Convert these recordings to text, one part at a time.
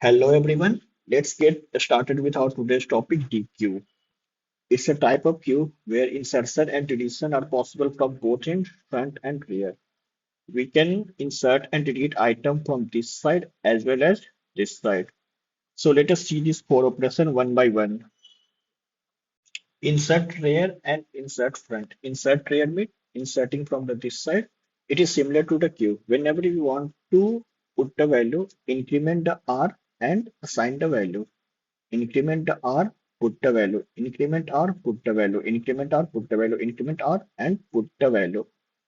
Hello everyone. Let's get started with our today's topic, Dequeue. It's a type of queue where insertion and deletion are possible from both end, front and rear. We can insert and delete item from this side as well as this side. So let us see these four operations one by one. Insert rear and insert front. Insert rear means inserting from this side. It is similar to the queue. Whenever you want to put the value, increment the R and assign the value. Increment the R, put the value, increment R, put the value, increment R, put the value, increment R, and put the value.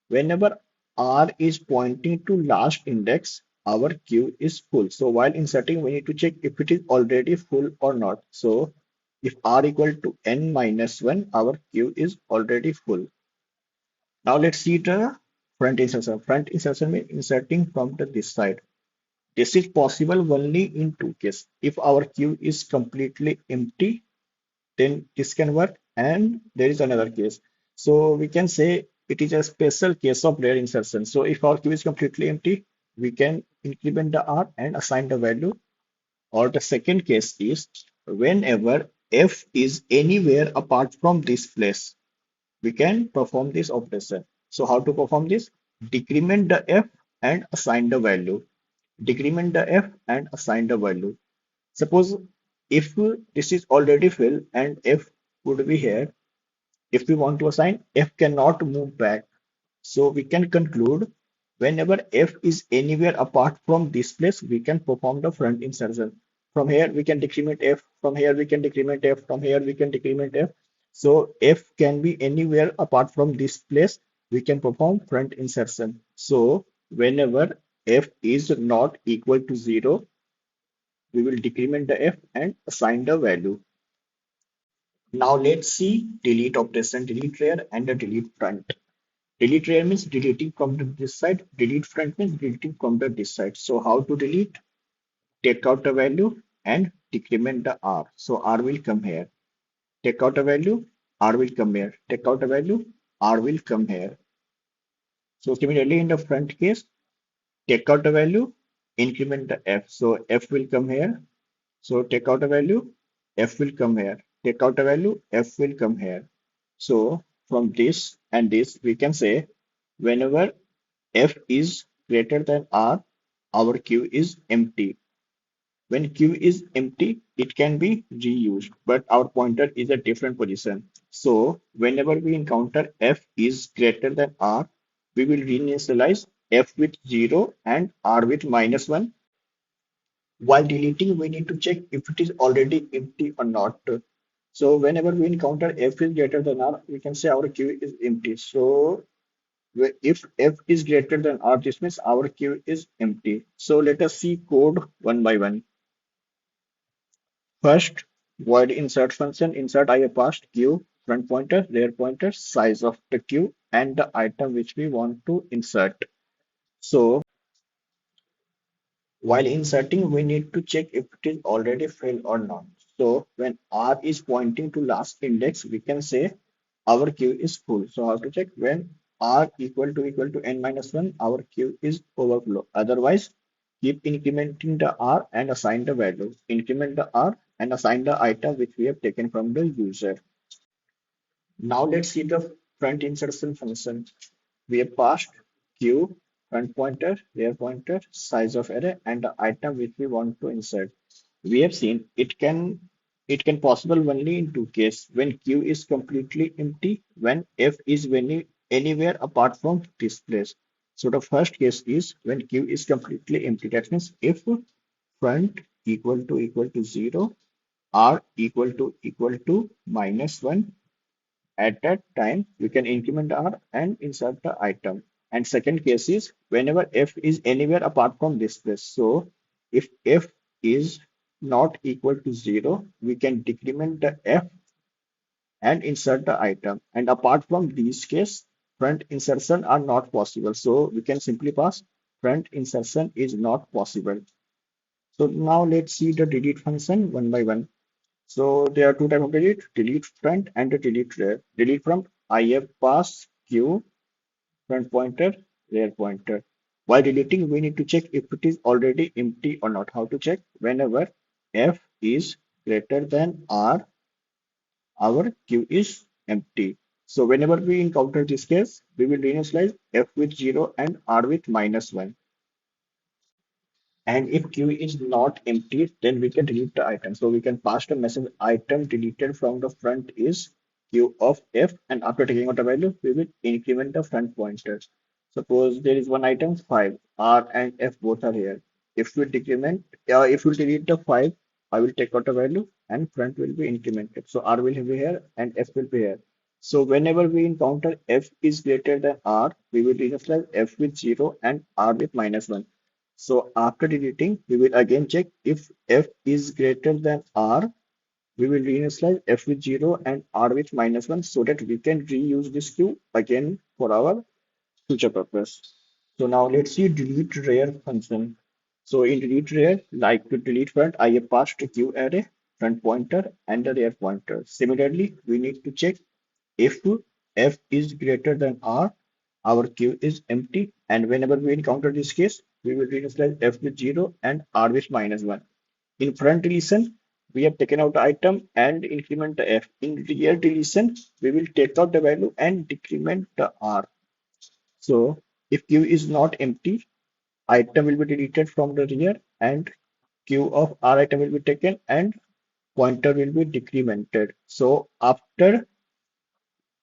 Whenever R is pointing to last index, our queue is full. So while inserting, we need to check if it is already full or not. So if R equal to n minus 1, our queue is already full. Now let's see the front insertion. Front insertion means inserting from this side. This is possible only in two cases. If our queue is completely empty, then this can work. And there is another case. So we can say it is a special case of rare insertion. So if our queue is completely empty, we can increment the R and assign the value. Or the second case is whenever F is anywhere apart from this place, we can perform this operation. So how to perform this? Decrement the F and assign the value. Decrement the F and assign the value. Suppose if this is already filled and F would be here, if we want to assign, F cannot move back. So we can conclude whenever F is anywhere apart from this place, we can perform the front insertion. From here, we can decrement F. From here, we can decrement F. From here, we can decrement F. So F can be anywhere apart from this place, we can perform front insertion. So whenever F is not equal to 0, we will decrement the F and assign the value. Now let's see delete operation, delete rear and the delete front. Delete rear means deleting from this side, delete front means deleting from this side. So how to delete? Take out the value and decrement the R. So R will come here. Take out a value, R will come here. Take out a value, R will come here. So similarly in the front case, take out a value, increment the F. So F will come here. So take out a value, F will come here. Take out a value, F will come here. So from this and this, we can say whenever F is greater than R, our queue is empty. When queue is empty, it can be reused, but our pointer is a different position. So whenever we encounter F is greater than R, we will reinitialize F with 0 and R with -1. While deleting, we need to check if it is already empty or not. So whenever we encounter F is greater than R, we can say our queue is empty. So if F is greater than R, this means our queue is empty. So let us see code one by one. First, void insert function, insert I have passed queue, front pointer, rear pointer, size of the queue, and the item which we want to insert. So while inserting, we need to check if it is already filled or not. So when R is pointing to last index, we can say our queue is full. So how to check? When R equal to n minus 1, our queue is overflow. Otherwise, keep incrementing the R and assign the value. Increment the R and assign the item which we have taken from the user. Now let's see the front insertion function. We have passed queue, front pointer, rear pointer, size of array, and the item which we want to insert. We have seen it can possible only in two cases when queue is completely empty, when F is anywhere apart from this place. So the first case is when queue is completely empty. That means if front equal to 0, R equal to -1, at that time, we can increment R and insert the item. And second case is whenever F is anywhere apart from this place. So if F is not equal to 0, we can decrement the F and insert the item. And apart from these case, front insertion are not possible. So we can simply pass front insertion is not possible. So now let's see the delete function one by one. So there are two types of delete, delete front and the delete rear. Delete from I have pass queue, front pointer, rear pointer. While deleting, we need to check if it is already empty or not. How to check? Whenever F is greater than R, our queue is empty. So whenever we encounter this case, we will reinitialize F with 0 and R with -1. And if queue is not empty, then we can delete the item. So we can pass the message item deleted from the front is queue of F, and after taking out the value, we will increment the front pointer. Suppose there is one item 5, R and F both are here. If we decrement, if we delete the 5, I will take out the value and front will be incremented. So R will be here and F will be here. So whenever we encounter F is greater than R, we will initialize F with 0 and R with -1. So after deleting, we will again check if F is greater than R. We will reinitialize F with 0 and R with -1 so that we can reuse this queue again for our future purpose. So now let's see delete rear function. So in delete rear, like to delete front, I have passed a queue array, front pointer, and the rear pointer. Similarly, we need to check if F is greater than R, our queue is empty, and whenever we encounter this case, we will reinitialize F with 0 and R with -1. In front deletion, we have taken out the item and increment the F. In rear deletion, we will take out the value and decrement the R. So if queue is not empty, item will be deleted from the rear and queue of R item will be taken and pointer will be decremented. So after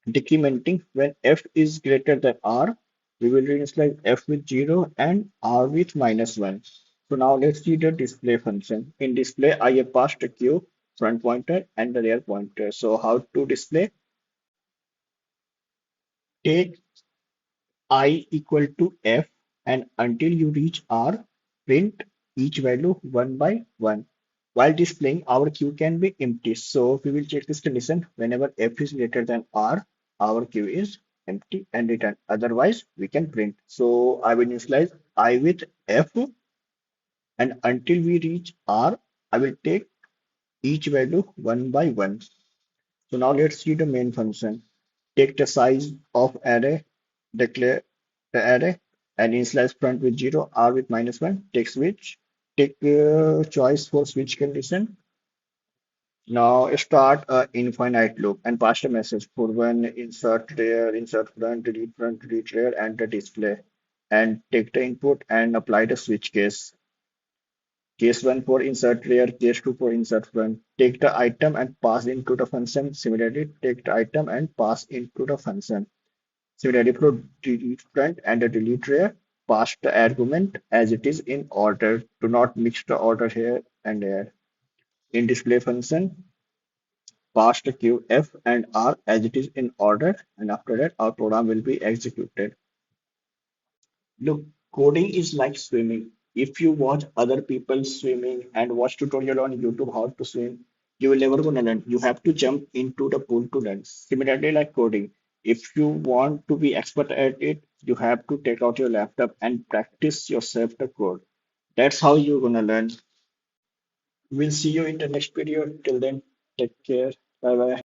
decrementing, when F is greater than R, we will reinitialize F with 0 and R with -1. So now let's see the display function. In display, I have passed a queue, front pointer, and the rear pointer. So how to display? Take I equal to F, and until you reach R, print each value one by one. While displaying, our queue can be empty. So we will check this condition. Whenever F is greater than R, our queue is empty and return. Otherwise, we can print. So I will initialize I with F, and until we reach R, I will take each value one by one. So now let's see the main function. Take the size of array, declare the array, and initialize front with 0, R with -1. Take switch. Take choice for switch condition. Now start a infinite loop and pass the message for one insert rear, insert front, delete rear, and the display. And take the input and apply the switch case. Case 1 for insert rear, case 2 for insert front. Take the item and pass into the function. Similarly, take the item and pass into the function. Similarly, for delete front and the delete rear, pass the argument as it is in order. Do not mix the order here and there. In display function, pass the queue F and R as it is in order, and after that, our program will be executed. Look, coding is like swimming. If you watch other people swimming and watch tutorial on YouTube how to swim, you will never gonna learn. You have to jump into the pool to learn. Similarly, like coding, if you want to be expert at it, you have to take out your laptop and practice yourself the code. That's how you're gonna learn. We'll see you in the next video. Till then, take care. Bye bye.